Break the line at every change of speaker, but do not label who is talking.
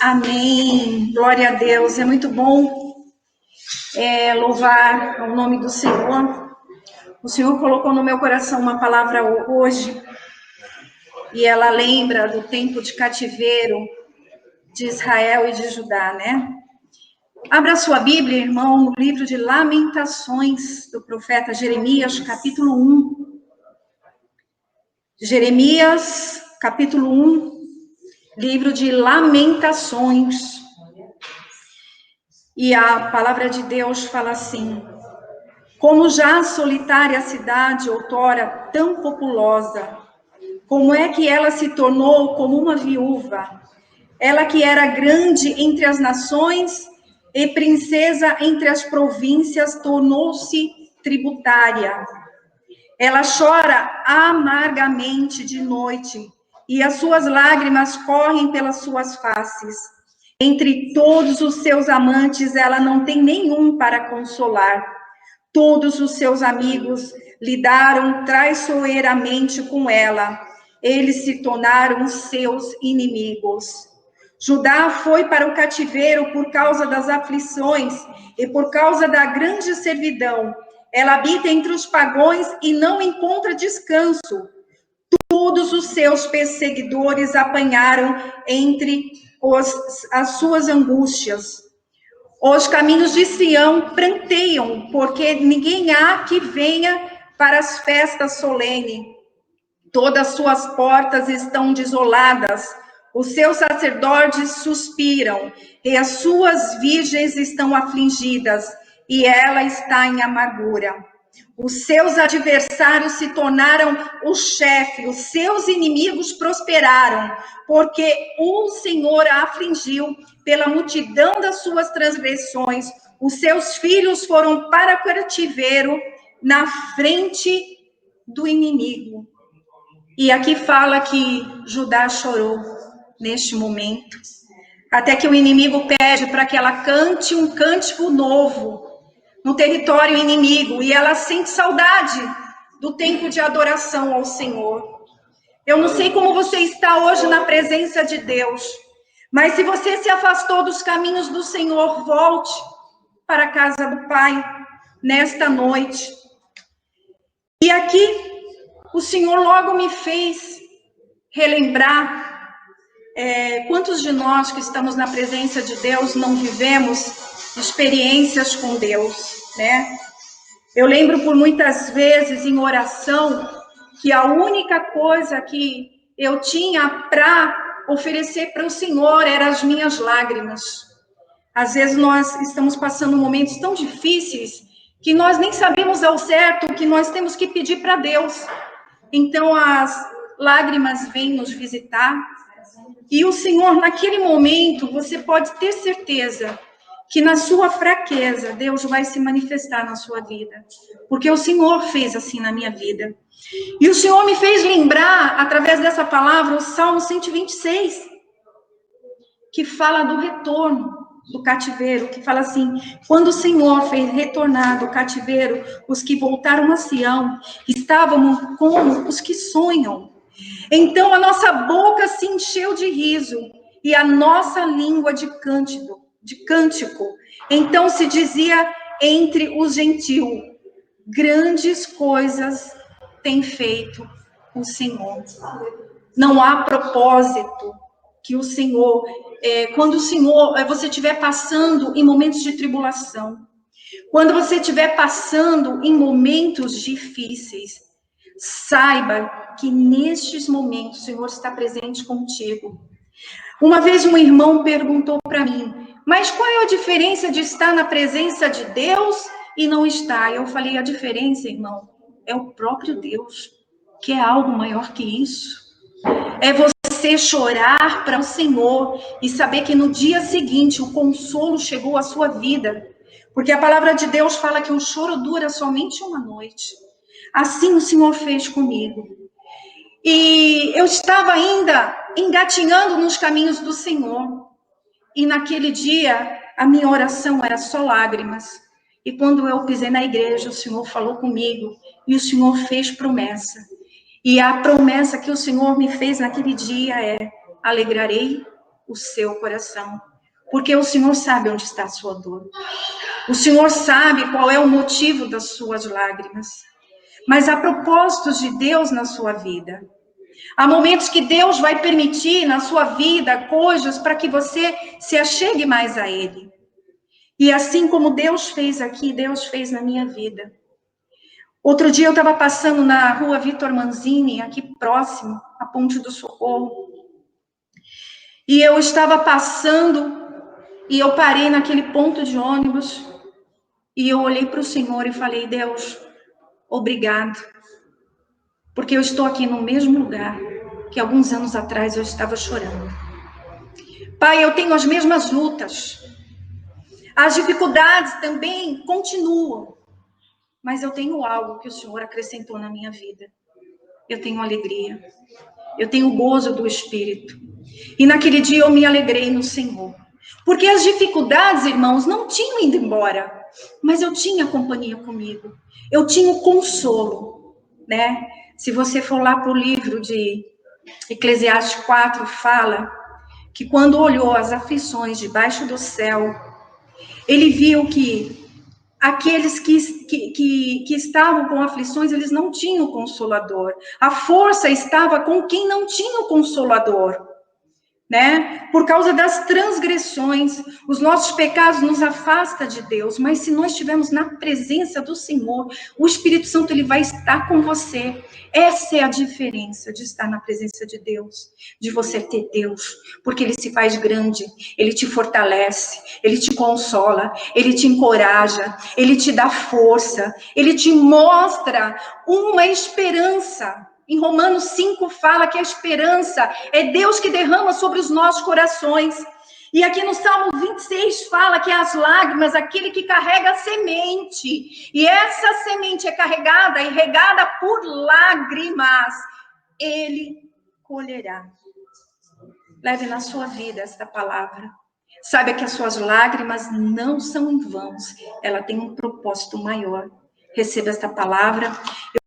Amém. Glória a Deus. É muito bom louvar o nome do Senhor. O Senhor colocou no meu coração uma palavra hoje, e ela lembra do tempo de cativeiro de Israel e de Judá, né? Abra sua Bíblia, irmão, no livro de Lamentações do profeta Jeremias, capítulo 1. Jeremias, capítulo 1, livro de Lamentações. E a palavra de Deus fala assim: como já a solitária cidade, outrora tão populosa, como é que ela se tornou como uma viúva? Ela que era grande entre as nações e princesa entre as províncias, tornou-se tributária. Ela chora amargamente de noite, e as suas lágrimas correm pelas suas faces. Entre todos os seus amantes, ela não tem nenhum para consolar. Todos os seus amigos lidaram traiçoeiramente com ela. Eles se tornaram seus inimigos. Judá foi para o cativeiro por causa das aflições e por causa da grande servidão. Ela habita entre os pagões e não encontra descanso. Todos os seus perseguidores apanharam entre as suas angústias. Os caminhos de Sião pranteiam, porque ninguém há que venha para as festas solenes. Todas suas portas estão desoladas, os seus sacerdotes suspiram, e as suas virgens estão afligidas, e ela está em amargura. Os seus adversários se tornaram o chefe, os seus inimigos prosperaram, porque o Senhor a afligiu pela multidão das suas transgressões. Os seus filhos foram para o cativeiro na frente do inimigo. E aqui fala que Judá chorou neste momento, até que o inimigo pede para que ela cante um cântico novo no território inimigo, e ela sente saudade do tempo de adoração ao Senhor. Eu não sei como você está hoje na presença de Deus, mas se você se afastou dos caminhos do Senhor, volte para a casa do Pai nesta noite. E aqui o Senhor logo me fez relembrar quantos de nós que estamos na presença de Deus não vivemos experiências com Deus, né? Eu lembro por muitas vezes em oração que a única coisa que eu tinha para oferecer para o Senhor eram as minhas lágrimas. Às vezes nós estamos passando momentos tão difíceis que nós nem sabemos ao certo o que nós temos que pedir para Deus. Então as lágrimas vêm nos visitar, e o Senhor, naquele momento, você pode ter certeza que na sua fraqueza, Deus vai se manifestar na sua vida, porque o Senhor fez assim na minha vida. E o Senhor me fez lembrar, através dessa palavra, o Salmo 126, que fala do retorno do cativeiro, que fala assim: quando o Senhor fez retornar do cativeiro os que voltaram a Sião, estavam como os que sonham. Então a nossa boca se encheu de riso e a nossa língua de cântico. Então se dizia entre os gentios: grandes coisas tem feito o Senhor. Não há propósito que o Senhor, quando o Senhor, você estiver passando em momentos de tribulação, quando você estiver passando em momentos difíceis, saiba que nestes momentos o Senhor está presente contigo. Uma vez um irmão perguntou para mim: mas qual é a diferença de estar na presença de Deus e não estar? Eu falei: a diferença, irmão, é o próprio Deus, que é algo maior que isso. É você chorar para o Senhor e saber que no dia seguinte o consolo chegou à sua vida. Porque a palavra de Deus fala que o choro dura somente uma noite. Assim o Senhor fez comigo. E eu estava ainda engatinhando nos caminhos do Senhor. E naquele dia, a minha oração era só lágrimas. E quando eu pisei na igreja, o Senhor falou comigo. E o Senhor fez promessa. E a promessa que o Senhor me fez naquele dia é: alegrarei o seu coração, porque o Senhor sabe onde está a sua dor. O Senhor sabe qual é o motivo das suas lágrimas. Mas há propósitos de Deus na sua vida. Há momentos que Deus vai permitir na sua vida coisas para que você se achegue mais a Ele. E assim como Deus fez aqui, Deus fez na minha vida. Outro dia eu estava passando na rua Vitor Manzini, aqui próximo, à Ponte do Socorro. E eu estava passando e eu parei naquele ponto de ônibus e eu olhei para o Senhor e falei, Deus, obrigado. Porque eu estou aqui no mesmo lugar que alguns anos atrás eu estava chorando. Pai, eu tenho as mesmas lutas. As dificuldades também continuam. Mas eu tenho algo que o Senhor acrescentou na minha vida. Eu tenho alegria. Eu tenho gozo do Espírito. E naquele dia eu me alegrei no Senhor. Porque as dificuldades, irmãos, não tinham ido embora. Mas eu tinha companhia comigo. Eu tinha o consolo, né? Se você for lá para o livro de Eclesiastes 4, fala que quando olhou as aflições debaixo do céu, ele viu que aqueles que estavam com aflições, eles não tinham consolador. A força estava com quem não tinha o consolador. Né? Por causa das transgressões, os nossos pecados nos afastam de Deus, mas se nós estivermos na presença do Senhor, o Espírito Santo ele vai estar com você. Essa é a diferença de estar na presença de Deus, de você ter Deus, porque ele se faz grande, ele te fortalece, ele te consola, ele te encoraja, ele te dá força, ele te mostra uma esperança. Em Romanos 5 fala que a esperança é Deus que derrama sobre os nossos corações. E aqui no Salmo 26 fala que as lágrimas, aquele que carrega a semente, e essa semente é carregada e regada por lágrimas, ele colherá. Leve na sua vida esta palavra. Saiba que as suas lágrimas não são em vão, ela tem um propósito maior. Receba esta palavra.